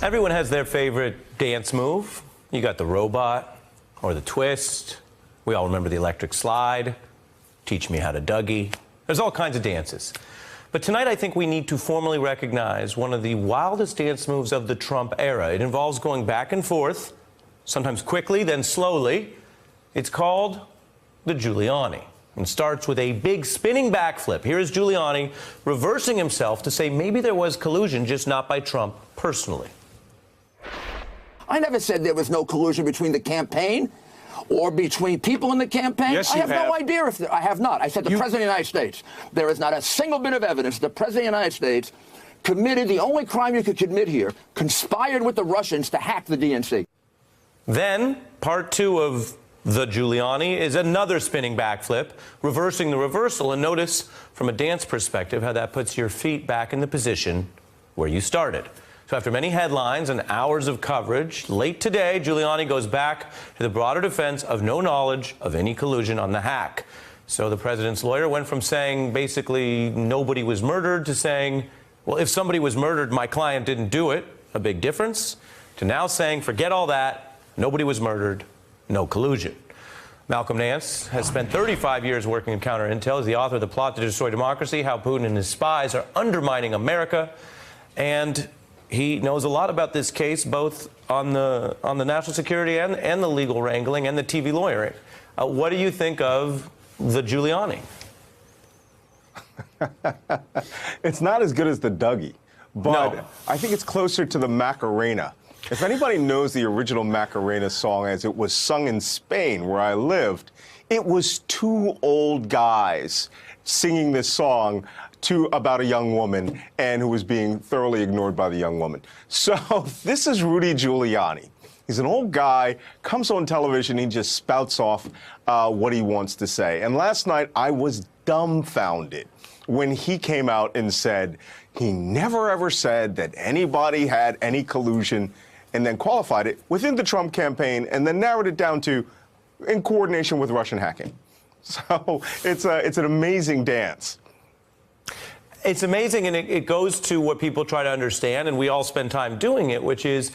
Everyone has their favorite dance move. You got the robot or the twist. We all remember the electric slide. Teach me how to Dougie. There's all kinds of dances. But tonight I think we need to formally recognize one of the wildest dance moves of the Trump era. It involves going back and forth, sometimes quickly, then slowly. It's called the Giuliani and starts with a big spinning backflip. Here is Giuliani reversing himself to say maybe there was collusion, just not by Trump personally. I never said there was no collusion between the campaign or between people in the campaign. Yes, I have no idea if I have not. I said the President of the United States. There is not a single bit of evidence the President of the United States committed the only crime you could commit here, conspired with the Russians to hack the DNC. Then, part two of the Giuliani is another spinning backflip, reversing the reversal. And notice, from a dance perspective, how that puts your feet back in the position where you started. So after many headlines and hours of coverage, late today, Giuliani goes back to the broader defense of no knowledge of any collusion on the hack. So the president's lawyer went from saying basically nobody was murdered to saying, well, if somebody was murdered, my client didn't do it, a big difference, to now saying, forget all that, nobody was murdered, no collusion. Malcolm Nance has spent 35 years working in counterintel. He's the author of The Plot to Destroy Democracy, How Putin and His Spies Are Undermining America. And he knows a lot about this case, both on the national security and the legal wrangling and the TV lawyering. What do you think of the Giuliani? It's not as good as the Dougie, but no. I think it's closer to the Macarena. If anybody knows the original Macarena song as it was sung in Spain, where I lived, it was two old guys singing this song about a young woman and who was being thoroughly ignored by the young woman. So this is Rudy Giuliani. He's an old guy, comes on television, he just spouts off what he wants to say. And last night I was dumbfounded when he came out and said he never ever said that anybody had any collusion, and then qualified it within the Trump campaign and then narrowed it down to in coordination with Russian hacking. So it's an amazing dance. It's amazing, and it goes to what people try to understand, and we all spend time doing it, which is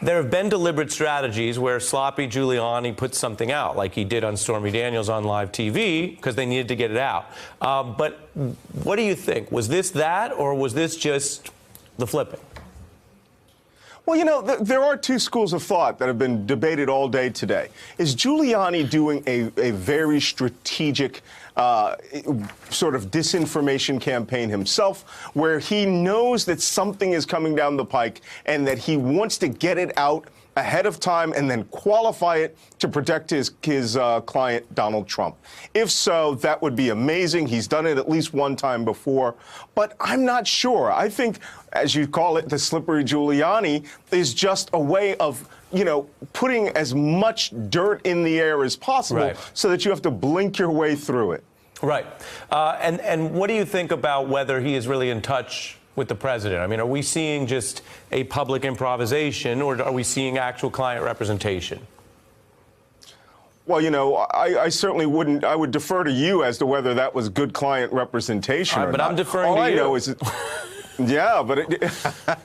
there have been deliberate strategies where sloppy Giuliani puts something out, like he did on Stormy Daniels on live TV, because they needed to get it out. But what do you think? Was this that, or was this just the flipping? Well, you know, there are two schools of thought that have been debated all day today. Is Giuliani doing a very strategic sort of disinformation campaign himself, where he knows that something is coming down the pike and that he wants to get it out ahead of time and then qualify it to protect his client, Donald Trump? If so, that would be amazing. He's done it at least one time before, but I'm not sure. I think, as you call it, the slippery Giuliani is just a way of, you know, putting as much dirt in the air as possible, right, so that you have to blink your way through it. Right. And what do you think about whether he is really in touch with the president? I mean, are we seeing just a public improvisation, or are we seeing actual client representation? Well, you know, I certainly wouldn't. I would defer to you as to whether that was good client representation or but not. I'm deferring to you. All I know is, yeah, but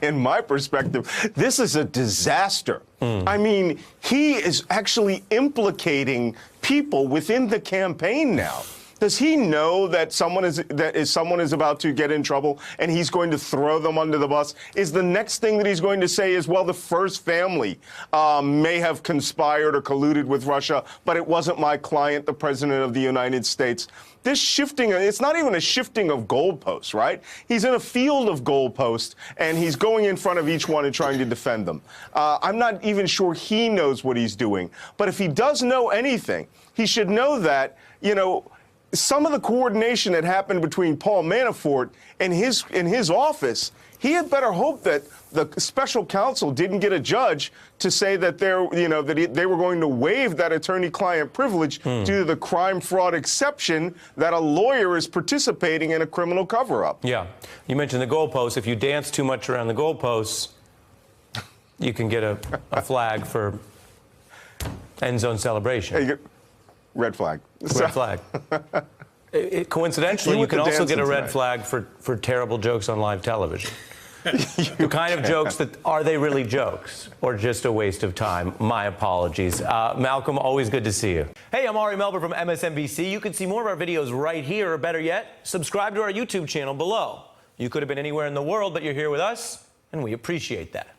in my perspective, this is a disaster. I mean, he is actually implicating people within the campaign now. Does he know that someone is about to get in trouble and he's going to throw them under the bus? Is the next thing that he's going to say is, well, the first family may have conspired or colluded with Russia, but it wasn't my client, the President of the United States? This shifting, it's not even a shifting of goalposts, right? He's in a field of goalposts, and he's going in front of each one and trying to defend them. I'm not even sure he knows what he's doing. But if he does know anything, he should know that, you know, some of the coordination that happened between Paul Manafort and his office, he had better hope that the special counsel didn't get a judge to say that they were going to waive that attorney-client privilege due to the crime fraud exception that a lawyer is participating in a criminal cover-up. Yeah. You mentioned the goalposts. If you dance too much around the goalposts, you can get a flag for end zone celebration. Red flag. Red flag. Coincidentally, you can also get a red flag for terrible jokes on live television. The kind of jokes that, are they really jokes or just a waste of time? My apologies. Malcolm, always good to see you. Hey, I'm Ari Melber from MSNBC. You can see more of our videos right here, or better yet, subscribe to our YouTube channel below. You could have been anywhere in the world, but you're here with us, and we appreciate that.